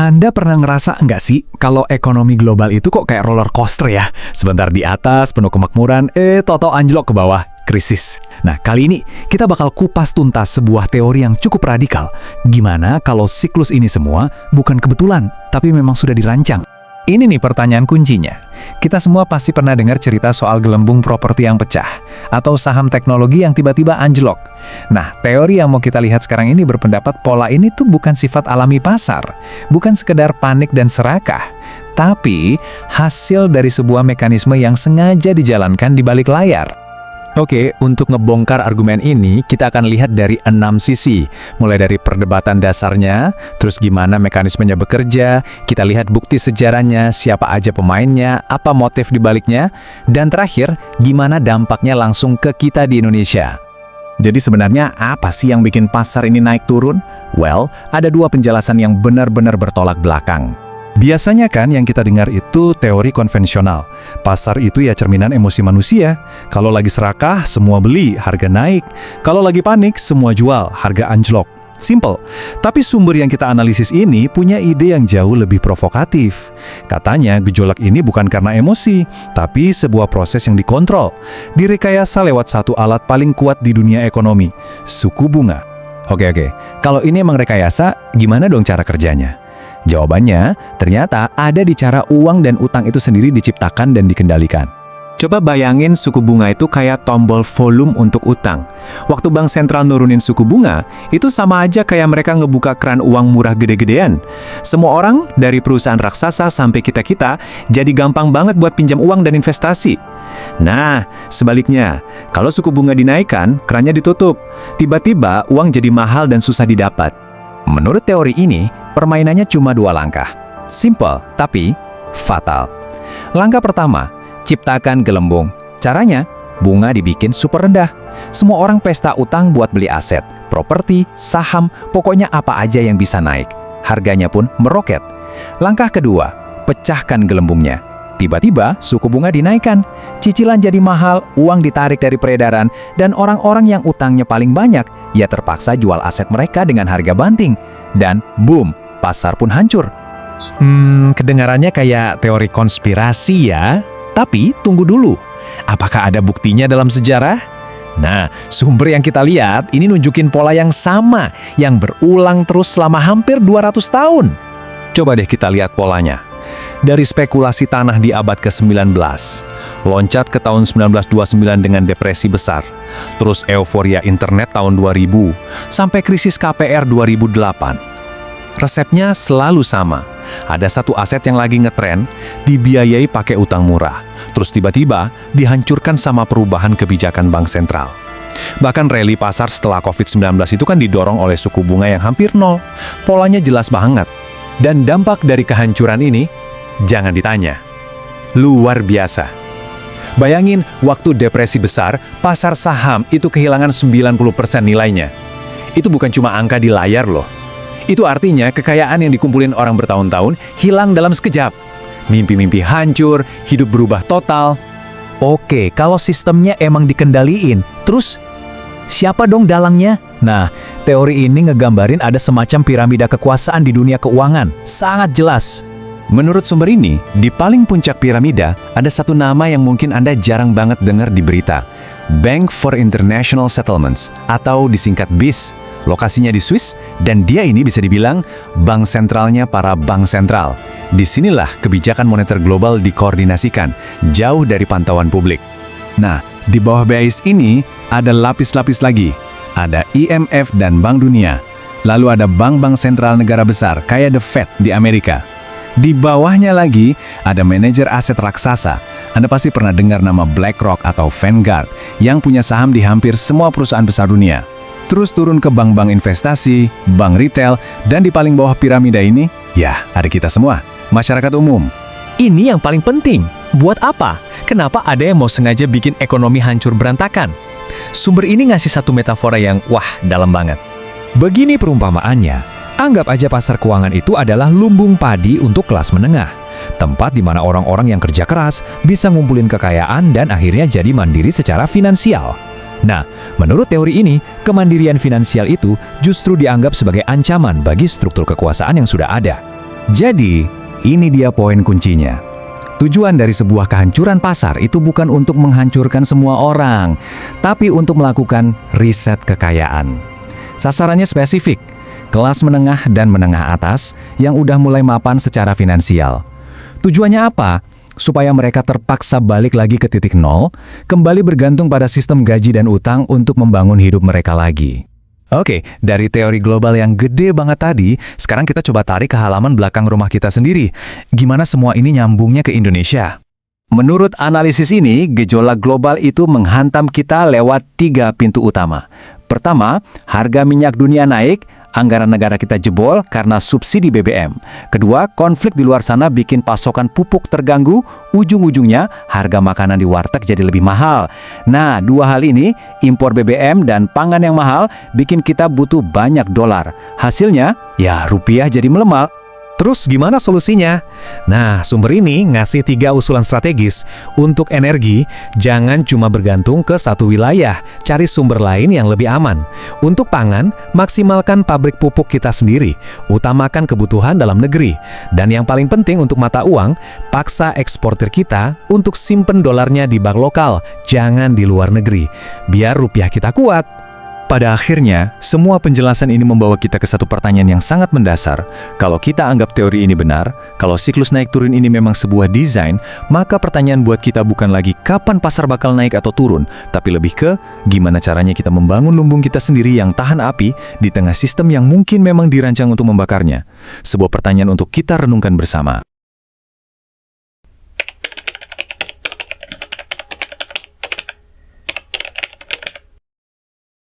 Anda pernah ngerasa nggak sih kalau ekonomi global itu kok kayak roller coaster ya? Sebentar di atas penuh kemakmuran, toto anjlok ke bawah, krisis. Nah, kali ini kita bakal kupas tuntas sebuah teori yang cukup radikal. Gimana kalau siklus ini semua bukan kebetulan, tapi memang sudah dirancang? Ini nih pertanyaan kuncinya. Kita semua pasti pernah dengar cerita soal gelembung properti yang pecah, atau saham teknologi yang tiba-tiba anjlok. Nah, teori yang mau kita lihat sekarang ini berpendapat pola ini tuh bukan sifat alami pasar, bukan sekedar panik dan serakah, tapi hasil dari sebuah mekanisme yang sengaja dijalankan di balik layar. Oke, untuk ngebongkar argumen ini, kita akan lihat dari 6 sisi. Mulai dari perdebatan dasarnya, terus gimana mekanismenya bekerja, kita lihat bukti sejarahnya, siapa aja pemainnya, apa motif dibaliknya, dan terakhir, gimana dampaknya langsung ke kita di Indonesia. Jadi sebenarnya apa sih yang bikin pasar ini naik turun? Well, ada dua penjelasan yang benar-benar bertolak belakang. Biasanya kan yang kita dengar itu teori konvensional. Pasar itu ya cerminan emosi manusia. Kalau lagi serakah, semua beli, harga naik. Kalau lagi panik, semua jual, harga anjlok. Simple. Tapi sumber yang kita analisis ini punya ide yang jauh lebih provokatif. Katanya gejolak ini bukan karena emosi, tapi sebuah proses yang dikontrol. Direkayasa lewat satu alat paling kuat di dunia ekonomi, suku bunga. Oke. Kalau ini emang rekayasa, gimana dong cara kerjanya? Jawabannya, ternyata ada di cara uang dan utang itu sendiri diciptakan dan dikendalikan. Coba bayangin suku bunga itu kayak tombol volume untuk utang. Waktu bank sentral nurunin suku bunga, itu sama aja kayak mereka ngebuka keran uang murah gede-gedean. Semua orang, dari perusahaan raksasa sampai kita-kita, jadi gampang banget buat pinjam uang dan investasi. Nah, sebaliknya, kalau suku bunga dinaikkan, kerannya ditutup. Tiba-tiba, uang jadi mahal dan susah didapat. Menurut teori ini, permainannya cuma dua langkah. Simple, tapi fatal. Langkah pertama, ciptakan gelembung. Caranya, bunga dibikin super rendah. Semua orang pesta utang buat beli aset, properti, saham, pokoknya apa aja yang bisa naik. Harganya pun meroket. Langkah kedua, pecahkan gelembungnya. Tiba-tiba, suku bunga dinaikkan, cicilan jadi mahal, uang ditarik dari peredaran, dan orang-orang yang utangnya paling banyak, ya terpaksa jual aset mereka dengan harga banting. Dan boom, pasar pun hancur. Kedengarannya kayak teori konspirasi ya? Tapi tunggu dulu, apakah ada buktinya dalam sejarah? Nah, sumber yang kita lihat ini nunjukin pola yang sama, yang berulang terus selama hampir 200 tahun. Coba deh kita lihat polanya. Dari spekulasi tanah di abad ke-19, loncat ke tahun 1929 dengan depresi besar, terus euforia internet tahun 2000, sampai krisis KPR 2008. Resepnya selalu sama. Ada satu aset yang lagi ngetren, dibiayai pakai utang murah, terus tiba-tiba dihancurkan sama perubahan kebijakan bank sentral. Bahkan rally pasar setelah COVID-19 itu kan didorong oleh suku bunga yang hampir nol. Polanya jelas banget. Dan dampak dari kehancuran ini, jangan ditanya. Luar biasa. Bayangin, waktu depresi besar, pasar saham itu kehilangan 90% nilainya. Itu bukan cuma angka di layar loh. Itu artinya kekayaan yang dikumpulin orang bertahun-tahun hilang dalam sekejap. Mimpi-mimpi hancur, hidup berubah total. Oke, kalau sistemnya emang dikendaliin, terus siapa dong dalangnya? Nah, teori ini ngegambarin ada semacam piramida kekuasaan di dunia keuangan. Sangat jelas. Menurut sumber ini, di paling puncak piramida ada satu nama yang mungkin Anda jarang banget dengar di berita. Bank for International Settlements, atau disingkat BIS. Lokasinya di Swiss, dan dia ini bisa dibilang bank sentralnya para bank sentral. Disinilah kebijakan moneter global dikoordinasikan, jauh dari pantauan publik. Nah, di bawah BIS ini ada lapis-lapis lagi. Ada IMF dan Bank Dunia. Lalu ada bank-bank sentral negara besar, kayak The Fed di Amerika. Di bawahnya lagi, ada manajer aset raksasa. Anda pasti pernah dengar nama BlackRock atau Vanguard, yang punya saham di hampir semua perusahaan besar dunia. Terus turun ke bank-bank investasi, bank retail, dan di paling bawah piramida ini, ya ada kita semua, masyarakat umum. Ini yang paling penting. Buat apa? Kenapa ada yang mau sengaja bikin ekonomi hancur berantakan? Sumber ini ngasih satu metafora yang, wah, dalam banget. Begini perumpamaannya, anggap aja pasar keuangan itu adalah lumbung padi untuk kelas menengah. Tempat di mana orang-orang yang kerja keras bisa ngumpulin kekayaan dan akhirnya jadi mandiri secara finansial. Nah, menurut teori ini, kemandirian finansial itu justru dianggap sebagai ancaman bagi struktur kekuasaan yang sudah ada. Jadi, ini dia poin kuncinya. Tujuan dari sebuah kehancuran pasar itu bukan untuk menghancurkan semua orang, tapi untuk melakukan riset kekayaan. Sasarannya spesifik, kelas menengah dan menengah atas yang udah mulai mapan secara finansial. Tujuannya apa? Supaya mereka terpaksa balik lagi ke titik nol, kembali bergantung pada sistem gaji dan utang untuk membangun hidup mereka lagi. Oke, dari teori global yang gede banget tadi, sekarang kita coba tarik ke halaman belakang rumah kita sendiri. Gimana semua ini nyambungnya ke Indonesia? Menurut analisis ini, gejolak global itu menghantam kita lewat 3 pintu utama. Pertama, harga minyak dunia naik, anggaran negara kita jebol karena subsidi BBM. Kedua, konflik di luar sana bikin pasokan pupuk terganggu, ujung-ujungnya harga makanan di warteg jadi lebih mahal. Nah, dua hal ini, impor BBM dan pangan yang mahal, bikin kita butuh banyak dolar. Hasilnya, ya rupiah jadi melemah. Terus gimana solusinya? Nah, sumber ini ngasih 3 usulan strategis. Untuk energi, jangan cuma bergantung ke satu wilayah, cari sumber lain yang lebih aman. Untuk pangan, maksimalkan pabrik pupuk kita sendiri, utamakan kebutuhan dalam negeri. Dan yang paling penting untuk mata uang, paksa eksportir kita untuk simpen dolarnya di bank lokal, jangan di luar negeri, biar rupiah kita kuat. Pada akhirnya, semua penjelasan ini membawa kita ke satu pertanyaan yang sangat mendasar. Kalau kita anggap teori ini benar, kalau siklus naik turun ini memang sebuah desain, maka pertanyaan buat kita bukan lagi kapan pasar bakal naik atau turun, tapi lebih ke gimana caranya kita membangun lumbung kita sendiri yang tahan api di tengah sistem yang mungkin memang dirancang untuk membakarnya. Sebuah pertanyaan untuk kita renungkan bersama.